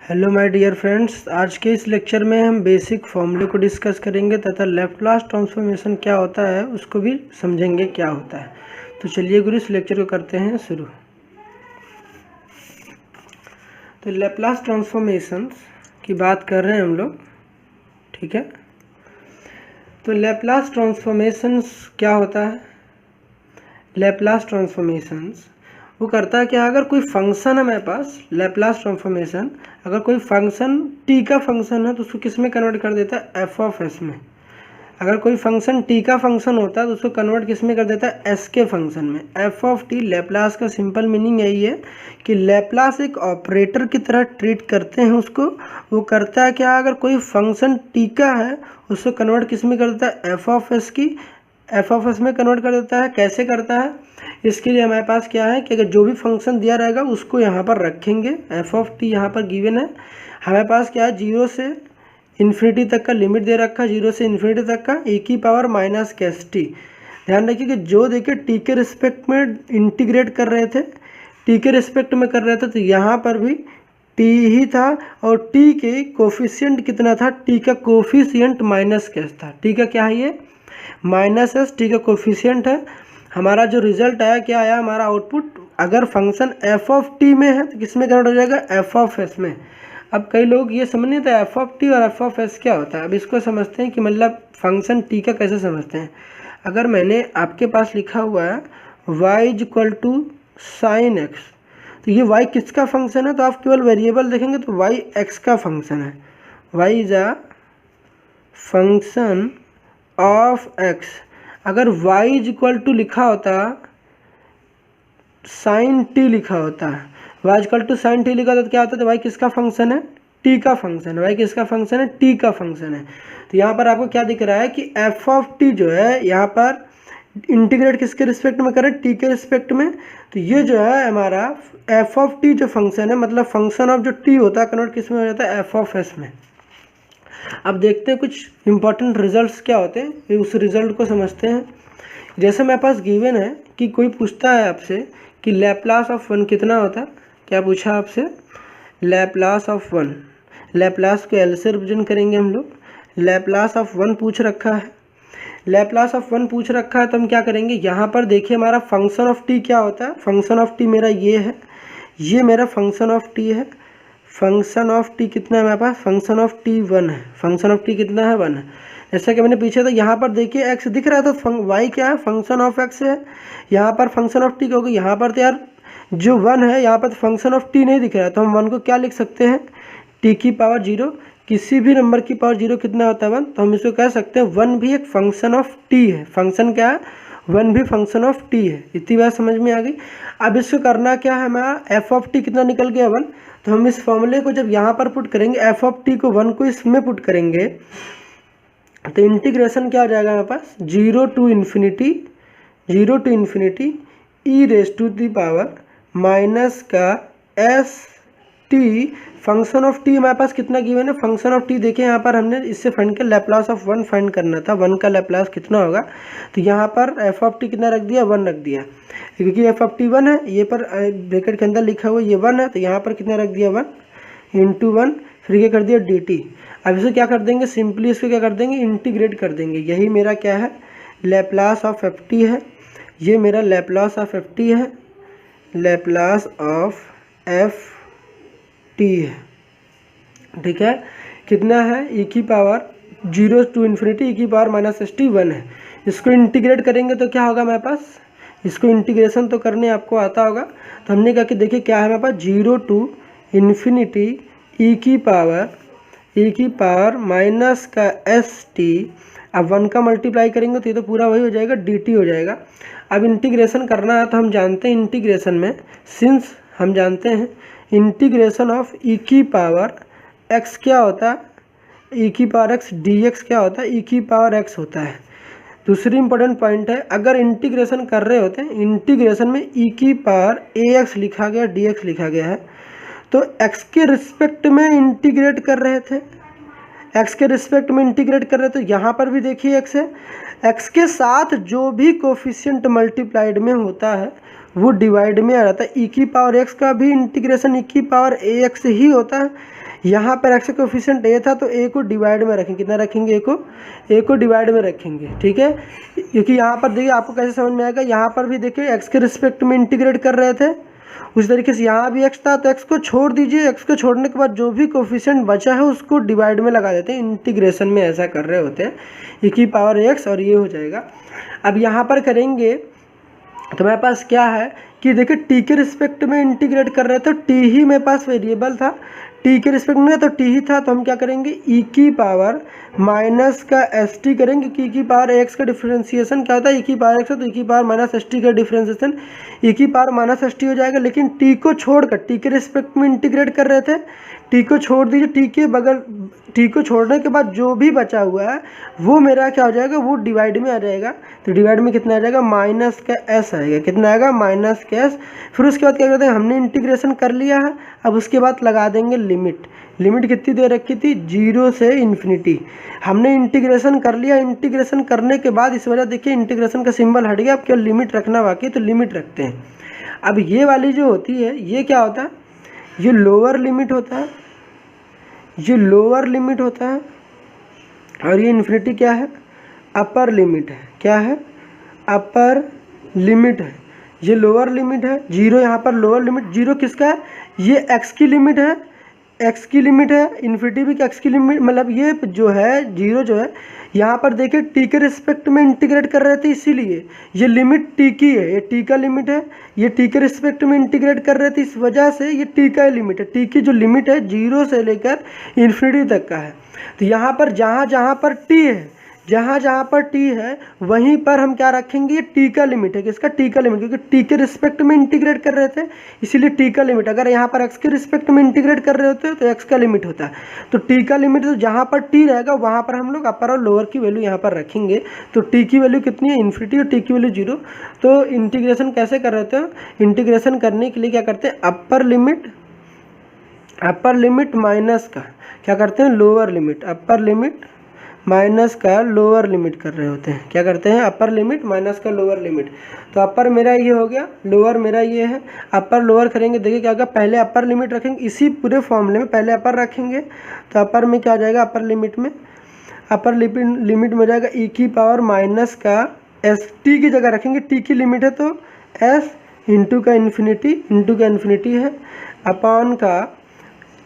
Hello my dear friends, आज के इस लेक्चर में हम बेसिक फॉर्मूले को डिस्कस करेंगे तथा लैप्लास ट्रांसफॉर्मेशन क्या होता है उसको भी समझेंगे क्या होता है। तो चलिए गुरु इस लेक्चर को करते हैं शुरू। तो लैप्लास ट्रांसफॉर्मेशन की बात कर रहे हैं हम लोग, ठीक है। तो लैप्लास ट्रांसफॉर्मेशंस क्या होता है? लैप्लास ट्रांसफॉर्मेशंस वो करता है क्या, अगर कोई फंक्शन है मेरे पास, लैप्लास ट्रांसफॉर्मेशन अगर कोई फंक्शन टी का फंक्शन है तो उसको किस में कन्वर्ट कर देता है? एफ ऑफ एस में। अगर कोई फंक्शन टी का फंक्शन होता है तो उसको कन्वर्ट किस में कर देता है? एस के फंक्शन में। एफ ऑफ टी लैप्लास का सिंपल मीनिंग यही है कि लैप्लास एक ऑपरेटर की तरह ट्रीट करते हैं उसको। वो करता है क्या, अगर कोई फंक्शन टी का है उसको कन्वर्ट किस में कर देता है? एफ ऑफ एस की एफ ऑफ एस में कन्वर्ट कर देता है। कैसे करता है? इसके लिए हमारे पास क्या है कि अगर जो भी फंक्शन दिया रहेगा उसको यहाँ पर रखेंगे। एफ ऑफ टी यहाँ पर गिवन है। हमारे पास क्या है, जीरो से इन्फिनिटी तक का लिमिट दे रखा है, जीरो से इन्फिनिटी तक का e की पावर माइनस कैस टी। ध्यान रखिए कि जो देखिए टी के रिस्पेक्ट में इंटीग्रेट कर रहे थे, टी के रिस्पेक्ट में कर रहे थे, तो यहाँ पर भी टी ही था और टी के कोफिशिएंट कितना था? टी का कोफिशिएंट माइनस कैस था। टी का क्या है? ये माइनस एस टी का कोफिशिएंट है। हमारा जो रिजल्ट आया क्या आया? हमारा आउटपुट अगर फंक्शन एफ ऑफ टी में है तो किस में कन्वर्ट हो जाएगा? एफ ऑफ एस में। अब कई लोग ये समझ नहीं था एफ ऑफ टी और एफ ऑफ एस क्या होता है। अब इसको समझते हैं कि मतलब फंक्शन टी का कैसे समझते हैं। अगर मैंने आपके पास लिखा हुआ है y is equal to sine x, तो ये y किसका फंक्शन है? तो आप केवल वेरिएबल देखेंगे तो y x का फंक्शन है। y is a function of x। अगर y इज इक्वल टू लिखा होता साइन टी लिखा होता है, y equal to sine t लिखा होता तो क्या होता है? तो y किसका फंक्शन है? t का फंक्शन है। y किसका फंक्शन है? t का फंक्शन है। तो यहाँ पर आपको क्या दिख रहा है कि f ऑफ t जो है यहाँ पर इंटीग्रेट किसके रिस्पेक्ट में करें? t के रिस्पेक्ट में। तो ये जो है हमारा f ऑफ t जो फंक्शन है, मतलब फंक्शन ऑफ जो t होता है कन्वर्ट किस में हो जाता है? f ऑफ s में। अब देखते हैं कुछ इंपॉर्टेंट रिजल्ट्स क्या होते हैं, फिर उस रिजल्ट को समझते हैं। जैसे मेरे पास गिवन है कि कोई पूछता है आपसे कि लैप्लास ऑफ वन कितना होता है। क्या पूछा आपसे? Laplace of one. लैप्लास को एल से रिप्रेजेंट करेंगे हम लोग। लैप्लास ऑफ वन पूछ रखा है। लैप्लास ऑफ वन पूछ रखा है तो हम क्या करेंगे, यहाँ पर देखिए हमारा फंक्शन ऑफ टी क्या होता है। फंक्शन ऑफ टी मेरा ये है, ये मेरा फंक्शन ऑफ टी है। फंक्शन ऑफ टी कितना है हमारे पास? फंक्शन ऑफ टी वन है। फंक्शन ऑफ टी कितना है? वन है। जैसा कि मैंने पीछे था यहाँ पर देखिए एक्स दिख रहा था, तो वाई क्या है? फंक्शन ऑफ एक्स है। यहाँ पर फंक्शन ऑफ टी क्योंकि यहाँ पर तो यार जो वन है यहाँ पर फंक्शन ऑफ टी नहीं दिख रहा है, तो हम वन को क्या लिख सकते हैं? टी की पावर जीरो। किसी भी नंबर की पावर जीरो कितना होता है? वन। तो हम इसको कह सकते हैं वन भी एक फंक्शन ऑफ टी है। फंक्शन क्या है? वन भी फंक्शन ऑफ टी है। इतनी बात समझ में आ गई। अब इसको करना क्या है, हमारा एफ ऑफ टी कितना निकल गया? वन। तो हम इस फॉर्मूले को जब यहाँ पर पुट करेंगे, एफ ऑफ टी को वन को इसमें पुट करेंगे तो इंटीग्रेशन क्या हो जाएगा हमारे पास? Zero to infinity e raise to the power minus का s t. Function of t हमारे पास कितना गिवन है? फंक्शन ऑफ टी देखिए यहाँ पर हमने इससे फाइंड किया, लैप्लास ऑफ वन फाइंड करना था। वन का लैप्लास कितना होगा? तो यहाँ पर एफ ऑफ टी कितना रख दिया? वन रख दिया, क्योंकि एफ ऑफ टी वन है, ये पर ब्रैकेट के अंदर लिखा हुआ ये वन है, तो यहाँ पर कितना रख दिया? वन इंटू वन, फिर ये कर दिया डी टी। अब इसे क्या कर देंगे? सिंपली इसको क्या कर देंगे? इंटीग्रेट कर देंगे। यही मेरा क्या है? लैप्लास ऑफ एफ टी है। ये मेरा लैप्लास ऑफ एफ टी है, लैप्लास ऑफ एफ टी है, ठीक है। कितना है? ई की पावर जीरो टू इन्फिनिटी ई की power minus S T one है। इसको इंटीग्रेट करेंगे तो क्या होगा हमारे पास? इसको इंटीग्रेशन तो करने आपको आता होगा। तो हमने कहा कि देखिए क्या है हमारे पास? जीरो टू इन्फिनिटी ई की पावर माइनस का एस टी। अब वन का मल्टीप्लाई करेंगे तो ये तो पूरा वही हो जाएगा, डी टी हो जाएगा। अब इंटीग्रेशन करना है तो हम जानते हैं इंटीग्रेशन में, सिंस हम जानते हैं इंटीग्रेशन ऑफ ई की पावर एक्स क्या होता है? ई की पावर एक्स डी एक्स क्या होता है? ई की पावर एक्स होता है। दूसरी इंपॉर्टेंट पॉइंट है, अगर इंटीग्रेशन कर रहे होते हैं, इंटीग्रेशन में ई की पावर ए एक्स लिखा गया, डी एक्स लिखा गया है, तो एक्स के रिस्पेक्ट में इंटीग्रेट कर रहे थे, एक्स के रिस्पेक्ट में इंटीग्रेट कर रहे थे। तो यहाँ पर भी देखिए एक्स है, एक्स के साथ जो भी कोफिशिएंट मल्टीप्लाइड में होता है वो डिवाइड में आ जाता है। ई की पावर एक्स का भी इंटीग्रेशन ई की पावर ए एक्स ही होता है। यहाँ पर एक्स का कोफिशिएंट ए था तो ए को डिवाइड में रखेंगे, कितना रखेंगे, ए को डिवाइड में रखेंगे, ठीक है। क्योंकि यहाँ पर देखिए आपको कैसे समझ में आएगा, यहाँ पर भी देखिए एक्स के रिस्पेक्ट में इंटीग्रेट कर रहे थे, उस तरीके से यहाँ भी एक्स था तो एक्स को छोड़ दीजिए, एक्स को छोड़ने के बाद जो भी कोफिशिएंट बचा है उसको डिवाइड में लगा देते हैं, इंटीग्रेशन में ऐसा कर रहे होते हैं, e की पावर एक्स और ये हो जाएगा। अब यहाँ पर करेंगे तो मेरे पास क्या है कि देखिए टी के रिस्पेक्ट में इंटीग्रेट कर रहे थे, तो टी ही मेरे पास वेरिएबल था, टी के रिस्पेक्ट में तो टी ही था, तो हम क्या करेंगे ई की पावर माइनस का एस टी करेंगे, क्योंकि ई की पावर एक्स का डिफ्रेंसिएशन क्या होता है, ई की पावर एक्स है तो ई की पावर माइनस एस टी का डिफ्रेंसिएशन ई की पावर माइनस एस टी हो जाएगा। लेकिन टी को छोड़कर टी के रिस्पेक्ट में इंटीग्रेट कर रहे थे, टी को छोड़ दीजिए, टी के बगल टी को छोड़ने के बाद जो भी बचा हुआ है वो मेरा क्या हो जाएगा, वो डिवाइड में आ जाएगा। तो डिवाइड में कितना आ जाएगा, माइनस का एस आएगा, कितना आएगा, माइनस का एस। फिर उसके बाद क्या करते हैं, हमने इंटीग्रेशन कर लिया है, अब उसके बाद लगा देंगे लिमिट। लिमिट कितनी दे रखी थी, 0 से इन्फिनिटी। हमने इंटीग्रेशन कर लिया, इंटीग्रेशन करने के बाद इस वजह देखिए इंटीग्रेशन का सिंबल हट गया, अब क्या लिमिट रखना बाकी, तो लिमिट रखते हैं। अब ये वाली जो होती है ये क्या होता है, ये लोअर लिमिट होता है, ये लोअर लिमिट होता है, और ये इन्फिनिटी क्या है, अपर लिमिट है, क्या है, अपर लिमिट है। ये लोअर लिमिट है, 0 यहाँ पर लोअर लिमिट, 0 किसका है, ये एक्स की लिमिट है, एक्स की लिमिट है, इन्फिनिटी भी एक्स की लिमिट, मतलब ये जो है 0 जो है यहाँ पर देखिए टी के रिस्पेक्ट में इंटीग्रेट कर रहे थे, इसीलिए ये लिमिट टी की है, ये टी का लिमिट है, ये टी के रिस्पेक्ट में इंटीग्रेट कर रहे थे, इस वजह से ये टी का लिमिट है। टी की जो लिमिट है 0 से लेकर इन्फिनिटी तक का है। तो यहाँ पर जहाँ पर टी है, जहाँ पर टी है वहीं पर हम क्या रखेंगे, ये टी का लिमिट है, किसका, टी का लिमिट, क्योंकि टी के रिस्पेक्ट में इंटीग्रेट कर रहे थे इसीलिए टी का लिमिट। अगर यहाँ पर एक्स के रिस्पेक्ट में इंटीग्रेट कर रहे होते तो एक्स का लिमिट होता है, तो टी का लिमिट, तो जहाँ पर टी रहेगा वहाँ पर हम लोग अपर और लोअर की वैल्यू यहाँ पर रखेंगे। तो टी की वैल्यू कितनी है, इन्फिनिटी, और टी की वैल्यू 0। तो इंटीग्रेशन कैसे कर रहे थे, इंटीग्रेशन करने के लिए क्या करते हैं, अपर लिमिट माइनस का क्या करते हैं, lower limit, upper limit minus का लोअर लिमिट कर रहे होते हैं, क्या करते हैं, अपर लिमिट माइनस का लोअर लिमिट। तो अपर मेरा ये हो गया, लोअर मेरा ये है, अपर लोअर करेंगे, देखिए क्या होगा, पहले अपर लिमिट रखेंगे, इसी पूरे फॉर्मूले में पहले अपर रखेंगे, तो अपर में क्या आ जाएगा, अपर लिमिट में, अपर लिमिट में हो जाएगा ई की पावर माइनस का एस, टी की जगह रखेंगे, टी की लिमिट है तो एस इंटू का इन्फिनिटी है, अपॉन का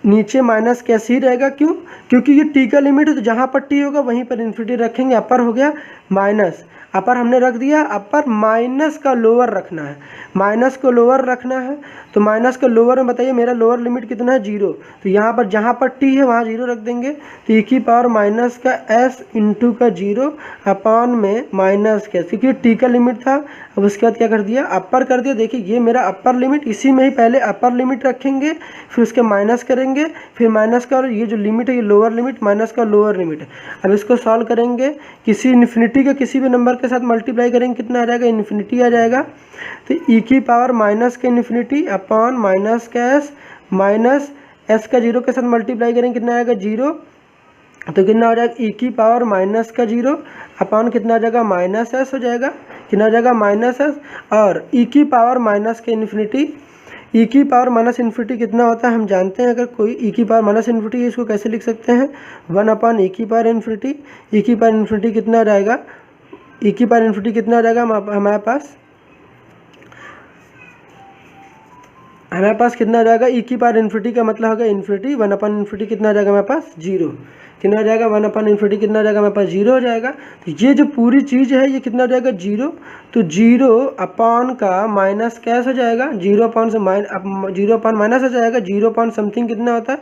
नीचे माइनस कैसे ही रहेगा, क्यों, क्योंकि ये टी का लिमिट है, तो जहाँ पर टी होगा वहीं पर इन्फिनिटी रखेंगे। अपर हो गया माइनस, अपर हमने रख दिया, अपर माइनस का लोअर रखना है, माइनस को लोअर रखना है, तो माइनस का लोअर में बताइए मेरा लोअर लिमिट कितना है, 0। तो यहाँ पर जहाँ पर टी है वहाँ 0 रख देंगे, तो ई की पावर माइनस का एस इंटू का 0 अपॉन में माइनस का, क्योंकि टी का लिमिट था। अब उसके बाद क्या कर दिया, अपर कर दिया, देखिए ये मेरा अपर लिमिट, इसी में ही पहले अपर लिमिट रखेंगे, फिर उसके माइनस करेंगे, फिर माइनस का, और ये जो लिमिट है ये लोअर लिमिट माइनस का लोअर लिमिट है। अब इसको सॉल्व करेंगे, किसी इन्फिनिटी का किसी भी नंबर के साथ मल्टीप्लाई करेंगे, कितना आ जाएगा, इन्फिनिटी आ जाएगा। तो ई की पावर माइनस का इन्फिनिटी अपॉन माइनस का एस, माइनस एस का 0 के साथ मल्टीप्लाई करेंगे, कितना आएगा, 0। तो कितना हो जाएगा, ई की पावर माइनस का 0 अपॉन कितना आ जाएगा, माइनस एस हो जाएगा, कितना आ जाएगा, माइनस एस। और ई की पावर माइनस का इन्फिनिटी, ई की पावर माइनस इन्फिनिटी कितना होता है हम जानते हैं, अगर कोई ई की पावर माइनस इन्फिनिटी, इसको कैसे लिख सकते हैं, 1 अपॉन ई की पावर इन्फिनिटी। ई की पावर इन्फिनिटी कितना आ जाएगा, ई की पावर इन्फिनिटी कितना आ जाएगा हमारे पास कितना आ जाएगा, ई की पावर इन्फिनिटी का मतलब होगा इन्फिनिटी, 1 अपॉन इन्फिनिटी कितना आ जाएगा हमारे पास, 0। कितना आ जाएगा, 1 अपॉन इन्फिनिटी कितना आ जाएगा हमारे पास, 0 हो जाएगा। तो ये जो पूरी चीज़ है ये कितना हो जाएगा, 0। तो 0 अपॉन का माइनस कैसे हो जाएगा, 0 अपॉन से 0 अपॉन माइनस हो जाएगा, 0 अपॉन समथिंग कितना होता है,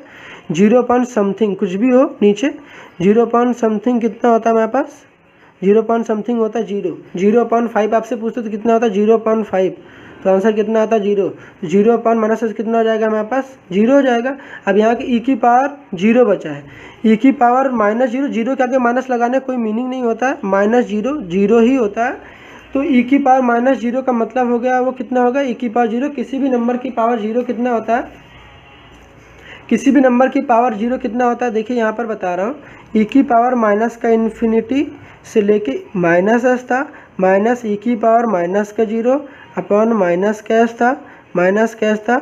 0 अपॉन समथिंग कुछ भी हो नीचे, 0 अपॉन समथिंग कितना होता है हमारे पास, 0 अपॉन समथिंग होता है 0। 0 अपॉन 5 आपसे पूछते तो कितना होता है, 0 अपॉन 5, तो आंसर कितना आता है, 0। 0 अपॉन माइनस कितना हो जाएगा हमारे पास, 0 हो जाएगा। अब यहाँ के ई की पावर 0 बचा है, ई की पावर माइनस 0, 0 के आगे माइनस लगाने कोई मीनिंग नहीं होता है, माइनस 0 0 ही होता है। तो ई की पावर माइनस 0 का मतलब हो गया वो कितना होगा, ई की पावर 0, किसी भी नंबर की पावर 0 कितना होता है, किसी भी नंबर की पावर 0 कितना होता है, देखिए यहाँ पर बता रहा हूँ, ई की पावर माइनस का इन्फिनिटी से लेके माइनस एस था, माइनस ई की पावर माइनस का 0 अपॉन माइनस कैश था,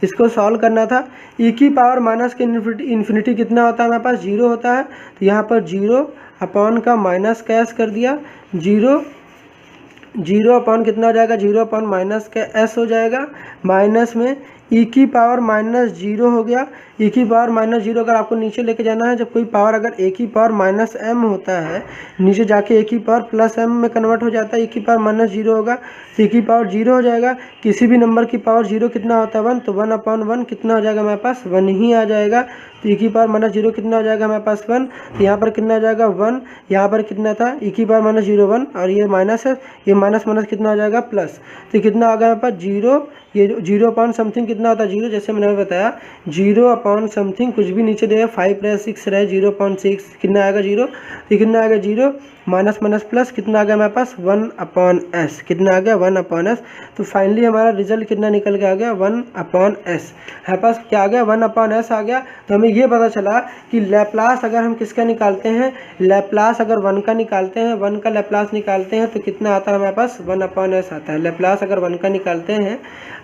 इसको सॉल्व करना था। ई की पावर माइनस के इन्फिनिटी कितना होता है हमारे पास 0 होता है, तो यहाँ पर 0 अपॉन का माइनस का एस कर दिया, 0 अपॉन कितना हो जाएगा, 0 अपॉन माइनस का एस हो जाएगा, माइनस में ई की पावर माइनस 0 हो गया। ई की पावर माइनस 0 अगर आपको नीचे लेके जाना है, जब कोई पावर अगर ए की पावर माइनस एम होता है, नीचे जाके ए की पावर प्लस एम में कन्वर्ट हो जाता है, ई की पावर माइनस 0 होगा तो ई की पावर 0 हो जाएगा। किसी भी नंबर की पावर 0 कितना होता है 1, तो 1 अपॉन 1 कितना हो जाएगा हमारे पास 1 ही आ जाएगा। तो ई की पावर माइनस 0 कितना हो जाएगा हमारे पास 1, तो यहाँ पर कितना आ जाएगा 1, यहाँ पर कितना था ई की पावर माइनस 0 1 और ये माइनस है, ये माइनस माइनस कितना हो जाएगा प्लस, तो कितना आ गया हमारे पास 0, ये 0 अपॉन समथिंग कितना होता है 0, जैसे मैंने बताया 0 अपॉन समथिंग कुछ भी नीचे देगा 5 रहे 6 रहे 0 अपॉन 6 कितना आएगा 0, तो कितना आ गया 0 माइनस माइनस प्लस कितना आ गया हमारे पास 1 अपॉन एस, कितना आ गया 1 अपॉन एस। तो फाइनली हमारा रिजल्ट कितना निकल के आ गया 1 अपॉन एस, हमारे पास क्या आ गया 1 अपॉन एस आ गया। तो हमें ये पता चला कि लैप्लास अगर हम किसका निकालते हैं, लैप्लास अगर 1 का निकालते हैं, 1 का लैप्लास निकालते हैं तो कितना आता है हमारे पास 1 अपॉन एस आता है। लैप्लास अगर 1 का निकालते हैं,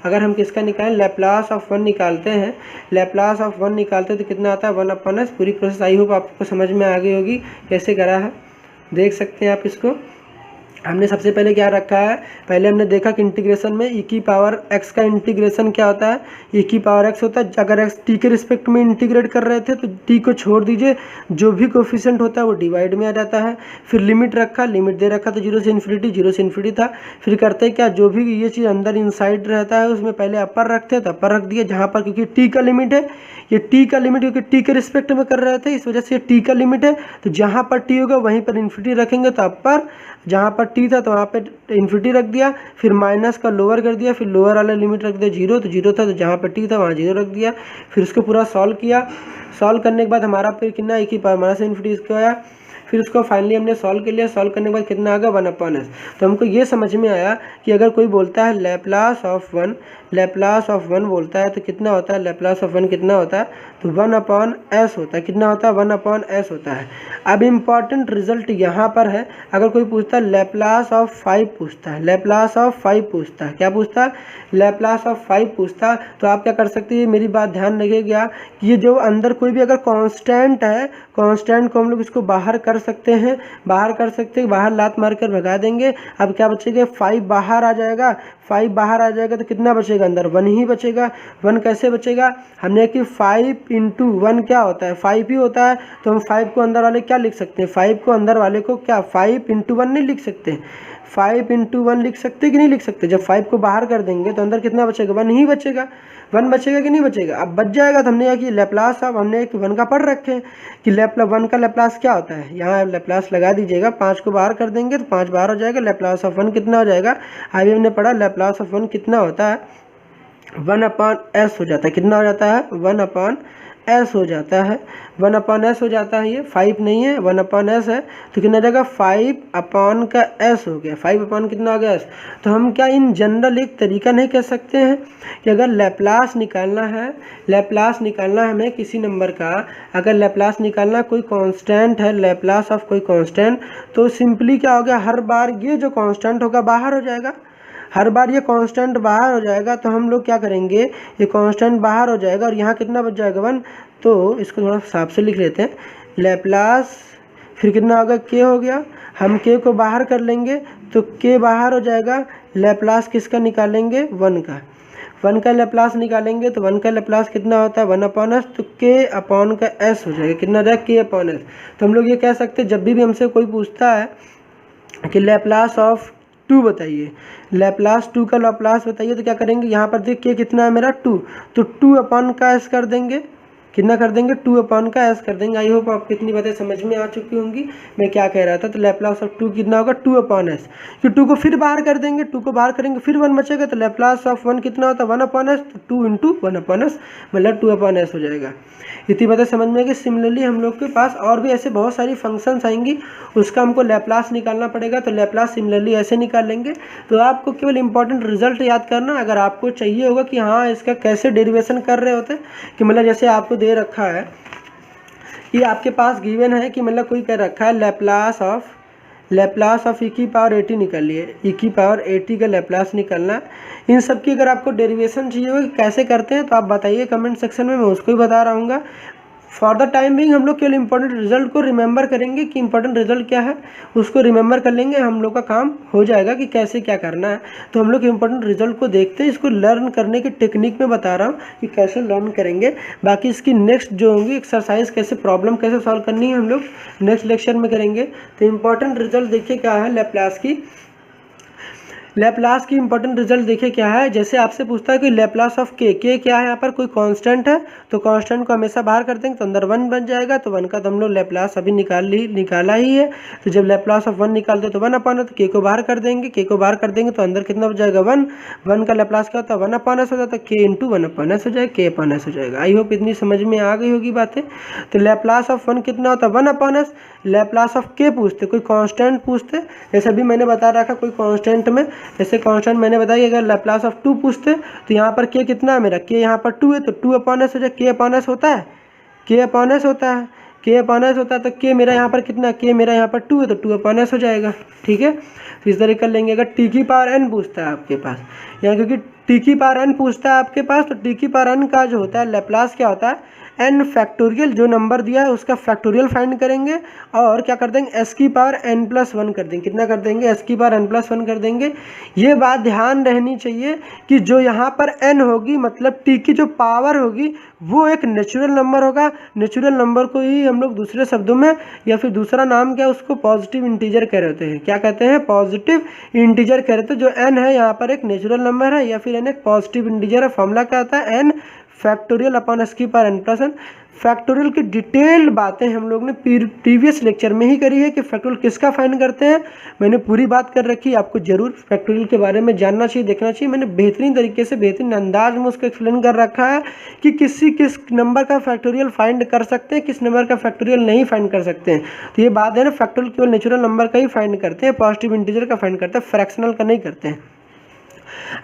अगर हम किसका निकालें लैप्लास ऑफ 1 निकालते हैं, लैप्लास ऑफ 1 निकालते हैं तो कितना आता है 1 अपॉन एस। पूरी प्रोसेस आई होप आपको समझ में आ गई होगी कैसे करा है, देख सकते हैं आप इसको। हमने सबसे पहले क्या रखा है, पहले हमने देखा कि इंटीग्रेशन में ई की पावर एक्स का इंटीग्रेशन क्या होता है, ई की पावर एक्स होता है। अगर एक्स टी के रिस्पेक्ट में इंटीग्रेट कर रहे थे तो टी को छोड़ दीजिए, जो भी कोफिशिएंट होता है वो डिवाइड में आ जाता है। फिर लिमिट रखा, लिमिट दे रखा तो 0 से इन्फिनिटी, 0 से इन्फिनिटी था। फिर करते क्या, जो भी ये चीज़ अंदर इनसाइड रहता है उसमें पहले अपर रखते हैं तो अपर रख दिए, जहाँ पर क्योंकि टी का लिमिट है, ये टी का लिमिट क्योंकि टी के रिस्पेक्ट में कर रहे थे इस वजह से टी का लिमिट है, तो जहाँ पर टी होगा वहीं पर इन्फिनिटी रखेंगे तो अपर, जहाँ पर टी था तो वहाँ पे इन्फिनिटी रख दिया, फिर माइनस का लोअर कर दिया, फिर लोअर वाला लिमिट रख दिया 0, तो 0 था तो जहाँ पर टी था वहाँ 0 रख दिया। फिर उसको पूरा सॉल्व किया, सॉल्व करने के बाद हमारा फिर कितना ई की पावर माइनस इन्फिनिटी इसको आया। फिर उसको फाइनली हमने सॉल्व कर लिया, सॉल्व करने के बाद कितना आ गया 1 अपॉन एस। तो हमको ये समझ में आया कि अगर कोई बोलता है लैप्लास ऑफ 1, लैप्लास ऑफ 1 बोलता है तो कितना होता है, लैप्लास ऑफ 1 कितना होता है, तो 1 अपॉन एस होता है। कितना होता है 1 अपॉन एस होता है। अब इम्पॉर्टेंट रिजल्ट यहाँ पर है, अगर कोई पूछता है लैप्लास ऑफ 5 पूछता है, लैप्लास ऑफ 5 पूछता है, क्या पूछता है लैप्लास ऑफ 5 पूछता, तो आप क्या कर सकते हैं, मेरी बात ध्यान रखिएगा कि ये जो अंदर कोई भी अगर कांस्टेंट है, कांस्टेंट को हम लोग इसको बाहर कर सकते हैं, बाहर कर सकते हैं, बाहर लात मार कर भगा देंगे। अब क्या बचेगा 5 बाहर आ जाएगा, 5 बाहर आ जाएगा तो कितना बचेगा अंदर 1 ही बचेगा। 1 कैसे बचेगा, हमने कि 5 इंटू 1 क्या होता है 5 ही होता है, तो हम 5 को अंदर वाले क्या लिख सकते हैं, 5 को अंदर वाले को क्या 5 इंटू 1 नहीं लिख सकते, 5 इंटू 1 लिख सकते कि नहीं लिख सकते। जब 5 को बाहर कर देंगे तो अंदर कितना बचेगा 1 ही बचेगा, 1 बचेगा कि नहीं बचेगा। अब बच जाएगा तो हमने यह कि लैप्लास, अब हमने एक 1 का पढ़ रखे हैं कि 1 का लैप्लास क्या होता है, यहाँ लैप्लास लगा दीजिएगा, 5 को बाहर कर देंगे तो 5 बाहर हो जाएगा, लैप्लास ऑफ 1 कितना हो जाएगा, अभी हमने पढ़ा लैप्लास ऑफ 1 कितना होता है 1 अपॉन एस हो जाता है। कितना हो जाता है 1 अपॉन एस हो जाता है, 1 अपॉन एस हो जाता है, ये 5 नहीं है 1 अपॉन एस है, तो कितना जाएगा 5 अपॉन का एस हो गया, 5 अपॉन कितना हो गया एस। तो हम क्या इन जनरल एक तरीका नहीं कह सकते हैं कि अगर लैप्लास निकालना है, लैप्लास निकालना है हमें किसी नंबर का, अगर लैप्लास निकालना कोई कांस्टेंट है, लैप्लास ऑफ कोई कांस्टेंट, तो सिंपली क्या हो गया हर बार ये जो कांस्टेंट होगा बाहर हो जाएगा, हर बार ये कांस्टेंट बाहर हो जाएगा। तो हम लोग क्या करेंगे, ये कांस्टेंट बाहर हो जाएगा और यहाँ कितना बच जाएगा 1, तो इसको थोड़ा साफ से लिख लेते हैं, लैप्लास फिर कितना होगा के हो गया, हम के को बाहर कर लेंगे तो के बाहर हो जाएगा, लैप्लास किसका निकालेंगे 1 का, 1 का लैप्लास निकालेंगे तो 1 का लैप्लास कितना होता है 1 अपॉन एस, तो के अपॉन का एस हो जाएगा, कितना हो जाएगा के अपॉन एस। तो हम लोग ये कह सकते हैं जब भी हमसे कोई पूछता है कि लैप्लास ऑफ 2 बताइए, लैप्लास 2 का लैप्लास बताइए, तो क्या करेंगे यहाँ पर देखिए कितना है मेरा 2, तो 2 अपॉन का एस कर देंगे, कितना कर देंगे 2 अपॉन का एस कर देंगे। आई होप आपको इतनी बातें समझ में आ चुकी होंगी मैं क्या कह रहा था। तो लैप्लास ऑफ 2 कितना होगा 2 अपॉन एस, कि 2 को फिर बाहर कर देंगे, 2 को बाहर करेंगे फिर 1 बचेगा, तो लैप्लास ऑफ 1 कितना होता है 1 अपॉन एस, तो 2 इंटू 1 अपॉन एस मतलब 2 अपॉन एस हो जाएगा। इतनी बातें समझ में आएगी। सिमिलरली हम लोग के पास और भी ऐसे बहुत सारी फंक्शंस आएंगी, उसका हमको लैप्लास निकालना पड़ेगा, तो लैप्लास सिमिलरली ऐसे निकाल लेंगे। तो आपको केवल इंपॉर्टेंट रिजल्ट याद करना, अगर आपको चाहिए होगा कि हाँ इसका कैसे डेरिवेशन कर रहे होते, कि मतलब जैसे आपको दे रखा है कि आपके पास गिवन है कि मतलब कोई कह रखा है लैप्लास ऑफ ई की पावर 80 निकालिए, ई की पावर 80 का लैप्लास निकालना है। इन सब की अगर आपको डेरिवेशन चाहिए हो कि कैसे करते हैं तो आप बताइए कमेंट सेक्शन में, मैं उसको ही बता रहा हूँ। फॉर द टाइम बिंग हम लोग केवल इंपॉर्टेंट रिजल्ट को रिमेंबर करेंगे कि इंपॉर्टेंट रिजल्ट क्या है, उसको रिमेंबर कर लेंगे, हम लोग का काम हो जाएगा कि कैसे क्या करना है। तो हम लोग इंपॉर्टेंट रिजल्ट को देखते हैं, इसको लर्न करने की टेक्निक में बता रहा हूँ कि कैसे लर्न करेंगे। बाकी इसकी नेक्स्ट जो होंगी एक्सरसाइज, कैसे प्रॉब्लम कैसे सॉल्व करनी है, हम लोग नेक्स्ट लेक्चर में करेंगे। तो इंपॉर्टेंट रिजल्ट देखिए क्या है लैप्लास की इंपॉर्टेंट रिजल्ट देखिए क्या है। जैसे आपसे पूछता है कि लैप्लास ऑफ के क्या है, यहाँ पर कोई कांस्टेंट है तो कांस्टेंट को हमेशा बाहर कर देंगे तो अंदर 1 बन जाएगा। तो 1 का तो हम लोग लैप्लास अभी निकाला ही है। तो जब लैप्लास ऑफ 1 निकालते हैं तो 1 अपॉन है, तो के को बाहर कर देंगे, के को बाहर कर देंगे तो अंदर कितना हो जाएगा 1। 1 का लैप्लास क्या होता है 1 अपॉन एस हो जाता है, के इंटू 1 अपॉन एस हो जाएगा, के अपॉन एस हो जाएगा। आई होप इतनी समझ में आ गई होगी बातें। तो लैप्लास ऑफ 1 कितना होता है 1 अपॉन एस। लैप्लास ऑफ के पूछते, कोई कांस्टेंट पूछते, जैसे अभी मैंने बता रखा कोई कांस्टेंट में, जैसे कांस्टेंट मैंने बताया अगर लैप्लास ऑफ 2 पूछते तो यहाँ पर के कितना है मेरा, के यहाँ पर 2 है तो 2 अपॉन एस हो जाए, के अपॉन एस होता है, के अपॉन एस होता है, के अपॉन एस होता है। तो के मेरा यहाँ पर कितना, के मेरा यहाँ पर 2 है तो 2 अपॉन एस हो जाएगा। ठीक है, तो इस तरह कर लेंगे। अगर टी की पावर एन पूछता है आपके पास, यहाँ क्योंकि टी की पावर एन पूछता है आपके पास, तो टी की पावर एन का जो होता है लैप्लास क्या होता है एन फैक्टोरियल, जो नंबर दिया है उसका फैक्टोरियल फाइंड करेंगे और क्या कर देंगे एस की पावर एन प्लस 1 कर देंगे। कितना कर देंगे, एस की पावर एन प्लस 1 कर देंगे। ये बात ध्यान रहनी चाहिए कि जो यहाँ पर एन होगी मतलब टी की जो पावर होगी वो एक नेचुरल नंबर होगा। नेचुरल नंबर को ही हम लोग दूसरे शब्दों में या फिर दूसरा नाम क्या उसको पॉजिटिव इंटीजर कह रहे होते हैं। क्या कहते हैं, पॉजिटिव इंटीजर कह रहे थे। जो एन है यहाँ पर एक नेचुरल नंबर है या फिर एन एक पॉजिटिव इंटीजर है। फॉर्मूला क्या आता है एन फैक्टोरियल अपॉन एस की पावर एन प्लस 1। फैक्टोरियल की डिटेल बातें हम लोग ने प्रीवियस लेक्चर में ही करी है कि फैक्टोरियल किसका फाइंड करते हैं। मैंने पूरी बात कर रखी है, आपको जरूर फैक्टोरियल के बारे में जानना चाहिए, देखना चाहिए। मैंने बेहतरीन तरीके से बेहतरीन अंदाज में उसको एक्सप्लेन कर रखा है कि किस नंबर का फैक्टोरियल फाइंड कर सकते हैं, किस नंबर का फैक्टोरियल नहीं फाइंड कर सकते हैं। तो ये बात है ना, फैक्टोरियल केवल नेचुरल नंबर का ही फाइंड करते हैं, पॉजिटिव इंटीजर का फाइंड करते हैं, फ्रैक्शनल का नहीं करते हैं।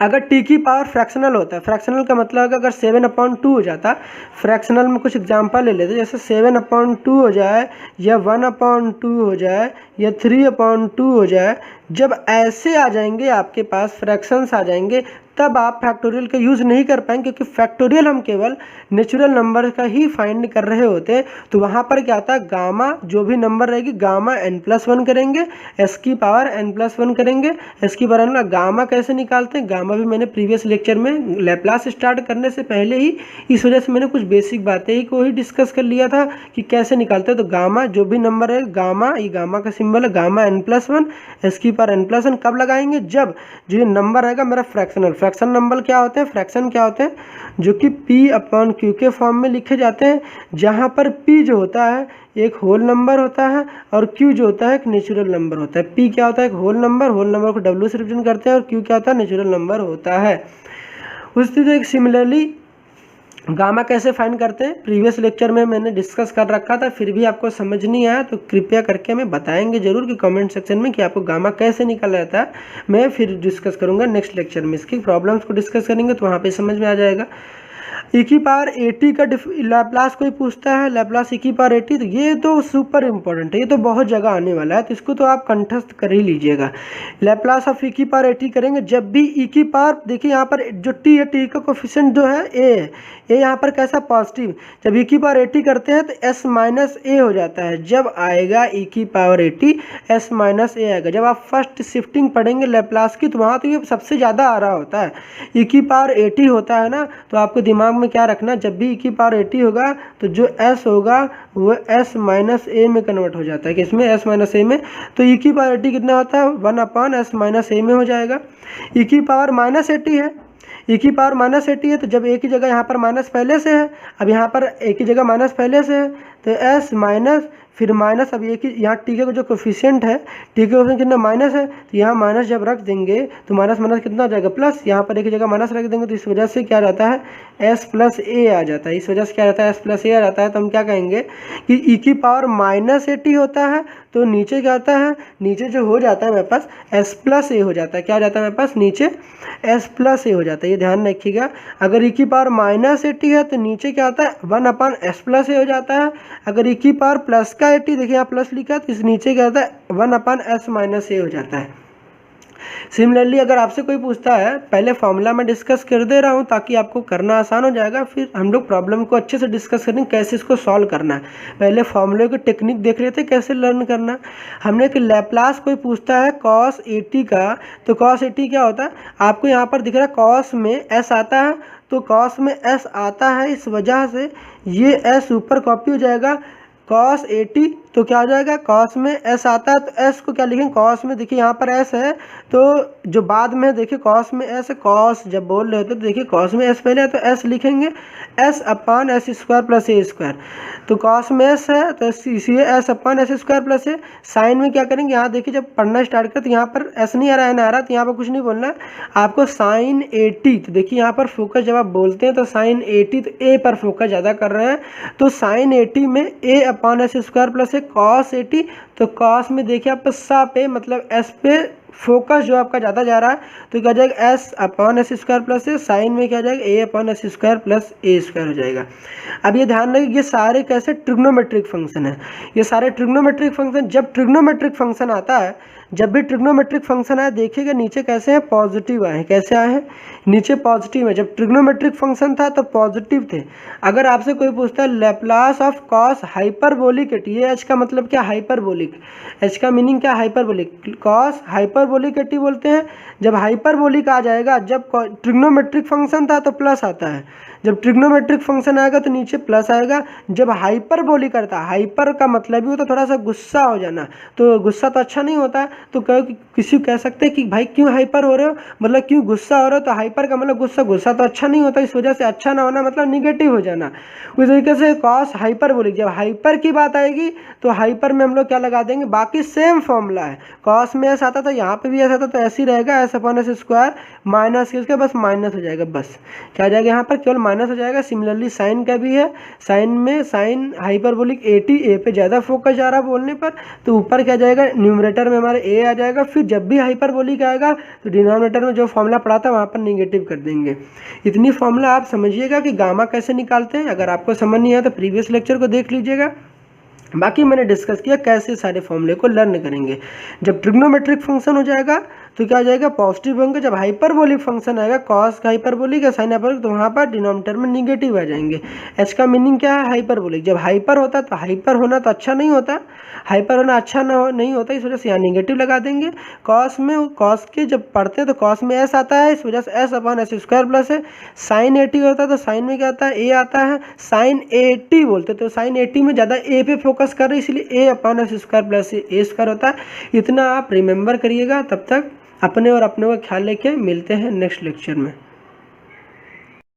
अगर टी की पावर फ्रैक्शनल होता है, फ्रैक्शनल का मतलब अगर 7/2 हो जाता, फ्रैक्शनल में कुछ एग्जांपल ले लेते, जैसे 7/2 हो जाए या 1/2 हो जाए या 3/2 हो जाए। जब ऐसे आ जाएंगे आपके पास फ्रैक्शंस आ जाएंगे तब आप फैक्टोरियल का यूज़ नहीं कर पाएंगे, क्योंकि फैक्टोरियल हम केवल नेचुरल नंबर का ही फाइंड कर रहे होते हैं। तो वहाँ पर क्या आता है गामा, जो भी नंबर रहेगी गामा n+1 करेंगे, एस की पावर n+1 करेंगे। एस की पावर गामा कैसे निकालते हैं, गामा भी मैंने प्रीवियस लेक्चर में लैप्लास स्टार्ट करने से पहले ही, इस वजह से मैंने कुछ बेसिक बातें ही को ही डिस्कस कर लिया था कि कैसे निकालते हैं। तो गामा जो भी नंबर है गामा, ये गामा का सिंबल है गामा n+1, एस की पावर n+1 कब लगाएंगे, जब जो ये नंबर रहेगा मेरा फ्रैक्शनल। फ्रैक्शन नंबर क्या होते हैं, फ्रैक्शन क्या होते हैं, जो कि P/Q के फॉर्म में लिखे जाते हैं, जहाँ पर P जो होता है एक होल नंबर होता है और Q जो होता है एक नेचुरल नंबर होता है। P क्या होता है एक होल नंबर को W से रिप्रेजेंट करते हैं और Q क्या होता है नेचुरल नंबर होता है। उसी तरह सिमिलरली गामा कैसे फाइंड करते हैं प्रीवियस लेक्चर में मैंने डिस्कस कर रखा था, फिर भी आपको समझ नहीं आया तो कृपया करके हमें बताएंगे जरूर कि कमेंट सेक्शन में कि आपको गामा कैसे निकाला जाता है। मैं फिर डिस्कस करूंगा नेक्स्ट लेक्चर में, इसकी प्रॉब्लम्स को डिस्कस करेंगे तो वहाँ पे समझ में आ जाएगा। ई की पावर 80 का लैप्लास कोई पूछता है, लैप्लास ई की पावर 80, तो ये तो सुपर इंपॉर्टेंट है, ये तो बहुत जगह आने वाला है, तो इसको तो आप कंठस्थ कर ही लीजिएगा। लैप्लास ऑफ ई की पावर 80 करेंगे जब भी ई की पावर, देखिए यहाँ पर जो टी है, टी का कोफिशिएंट जो है ए है, ए यहाँ पर कैसा पॉजिटिव, जब ई की पावर 80 करते हैं तो एस माइनस ए हो जाता है। जब आएगा ई की पावर 80 एस माइनस ए आएगा। जब आप फर्स्ट शिफ्टिंग पढ़ेंगे लैप्लास की तो वहाँ तो ये सबसे ज़्यादा आ रहा होता है। ई की पावर 80 होता है ना, तो आपको दिमाग में क्या रखना, जब भी ई की पावर 80 होगा तो जो s होगा वो s माइनस ए में कन्वर्ट हो जाता है, कि इसमें s माइनस ए में। तो ई की पावर 80 कितना होता है 1/s माइनस ए में हो जाएगा। ई की पावर -80 है, ई की पावर -80 है, तो जब ए की जगह यहाँ पर माइनस पहले से है, अब यहाँ पर ए की जगह माइनस पहले से है तो s माइनस फिर माइनस, अब ये कि यहाँ टी का जो कोफिशिएंट है, टी का कोफिशिएंट कितना माइनस है, तो यहाँ माइनस जब रख देंगे तो माइनस माइनस कितना आ जाएगा प्लस, यहाँ पर एक की जगह माइनस रख देंगे तो इस वजह से क्या जाता है s प्लस ए आ जाता है। इस वजह से क्या रहता है s प्लस ए आ जाता है। तो हम क्या कहेंगे कि ई की पावर -80 होता है तो नीचे क्या होता है, नीचे जो हो जाता है मेरे पास s प्लस ए हो जाता है। क्या हो जाता है मेरे पास नीचे s प्लस ए हो जाता है, ये ध्यान रखिएगा। अगर ई की पावर -80 है तो नीचे क्या होता है 1/s प्लस ए हो जाता है। अगर e की पावर प्लस का at, देखिए यहाँ प्लस लिखा है तो इस नीचे क्या होता है 1/s - a हो जाता है। सिमिलरली अगर आपसे कोई पूछता है, पहले फॉर्मूला मैं डिस्कस कर दे रहा हूँ ताकि आपको करना आसान हो जाएगा, फिर हम लोग प्रॉब्लम को अच्छे से डिस्कस करेंगे कैसे इसको सॉल्व करना है। पहले फॉर्मूले की टेक्निक देख रहे थे कैसे लर्न करना है। हमने कि लैप्लास कोई पूछता है cos 80 का, तो cos 80 क्या होता है, आपको यहाँ पर दिख रहा है cos में s आता है, तो cos में s आता है, इस वजह से ये s ऊपर कॉपी हो जाएगा cos 80, तो क्या हो जाएगा cos में s आता है तो s को क्या लिखेंगे cos में, देखिए यहाँ पर s है तो जो बाद में देखिए cos में s है, cos जब बोल रहे होते तो देखिए cos में s पहले है तो s लिखेंगे s/s² प्लस a², तो cos में s है तो इसलिए s/s² प्लस a। साइन में क्या करेंगे, यहाँ देखिए जब पढ़ना स्टार्ट करें तो यहाँ पर s नहीं आ रहा है, ना आ रहा, तो यहाँ पर कुछ नहीं बोलना है आपको sin 80, तो देखिए यहाँ पर फोकस जब आप बोलते हैं तो sin 80 तो a पर फोकस ज़्यादा कर रहे हैं, तो sin 80 में a/s² प्लस a cos 80, तो cos में देखिए आप सा पे मतलब s पे फोकस जो आपका ज़्यादा जा रहा है तो क्या हो जाएगा s/s² प्लस a, साइन में क्या हो जाएगा a/s² प्लस a² हो जाएगा। अब ये ध्यान रखिए ये सारे कैसे ट्रिग्नोमेट्रिक फंक्शन है, ये सारे ट्रिग्नोमेट्रिक फंक्शन, जब ट्रिग्नोमेट्रिक फंक्शन आता है, जब भी ट्रिग्नोमेट्रिक फंक्शन आया देखिएगा नीचे कैसे हैं, पॉजिटिव आए हैं, कैसे आए हैं नीचे पॉजिटिव है। जब ट्रिग्नोमेट्रिक फंक्शन था तो पॉजिटिव थे। अगर आपसे कोई पूछता है Laplace of cos hyperbolic eighty, ये एच का मतलब क्या, हाइपरबोलिक, एच का मीनिंग क्या, हाइपरबोलिक, कॉस हाइपरबोलिक एटी बोलते हैं। जब हाइपरबोलिक आ जाएगा, जब ट्रिग्नोमेट्रिक फंक्शन था तो प्लस आता है, जब ट्रिग्नोमेट्रिक फंक्शन आएगा तो नीचे प्लस आएगा। जब हाइपरबोलिक करता है, हाइपर का मतलब ही होता है थोड़ा सा गुस्सा हो जाना, तो गुस्सा तो अच्छा नहीं होता, तो किसी कह सकते हैं कि भाई क्यों हाइपर हो रहे हो, मतलब क्यों गुस्सा हो रहे हो, तो हाइपर का मतलब गुस्सा, गुस्सा तो अच्छा नहीं होता, इस वजह से अच्छा ना होना मतलब निगेटिव हो जाना। उस तरीके से कॉस हाइपरबोलिक, जब हाइपर की बात आएगी तो हाइपर में हम लोग क्या लगा देंगे, बाकी सेम फॉर्मूला है, कॉस में ऐसा आता था यहाँ पे भी ऐसा था तो ऐसे ही रहेगा s/s² माइनस इसके बस माइनस हो जाएगा, बस क्या आ जाएगा यहाँ पर केवल माइनस हो जाएगा। सिमिलरली साइन का भी है, साइन में साइन हाइपरबोलिक 80 ए पे ज़्यादा फोकस जा रहा है बोलने पर, तो ऊपर क्या जाएगा न्यूमरेटर में हमारे ए आ जाएगा, फिर जब भी हाइपरबोलिक आएगा तो डिनोमिनेटर में जो फॉर्मूला पड़ा था वहाँ पर निगेटिव कर देंगे। इतनी फॉर्मूला आप समझिएगा कि गामा कैसे निकालते हैं। अगर आपको समझ नहीं आया तो प्रीवियस लेक्चर को देख लीजिएगा, बाकी मैंने डिस्कस किया कैसे सारे फॉर्मूले को लर्न करेंगे। जब ट्रिग्नोमेट्रिक फंक्शन हो जाएगा तो क्या हो जाएगा पॉजिटिव होंगे, जब हाइपरबोलिक फंक्शन आएगा कॉस का हाइपरबोलिक या साइन हाइपरबोलिक तो वहाँ पर डिनोमिनेटर में निगेटिव आ जाएंगे। एच का मीनिंग क्या है, हाइपरबोलिक, जब हाइपर होता है तो हाइपर होना तो अच्छा नहीं होता, हाइपर होना अच्छा नहीं होता, इस वजह से यहाँ निगेटिव लगा देंगे। कॉस में कॉस के जब पढ़ते हैं तो कॉस में एस आता है, इस वजह से s/s² प्लस है। साइन 80 होता है तो साइन में क्या आता है ए आता है, साइन 80 बोलते तो साइन 80 में ज़्यादा ए पे फोकस कर रहे इसलिए a/s² प्लस a² होता है। इतना आप रिमेंबर करिएगा। तब तक अपने और अपनों का ख्याल लेके मिलते हैं नेक्स्ट लेक्चर में।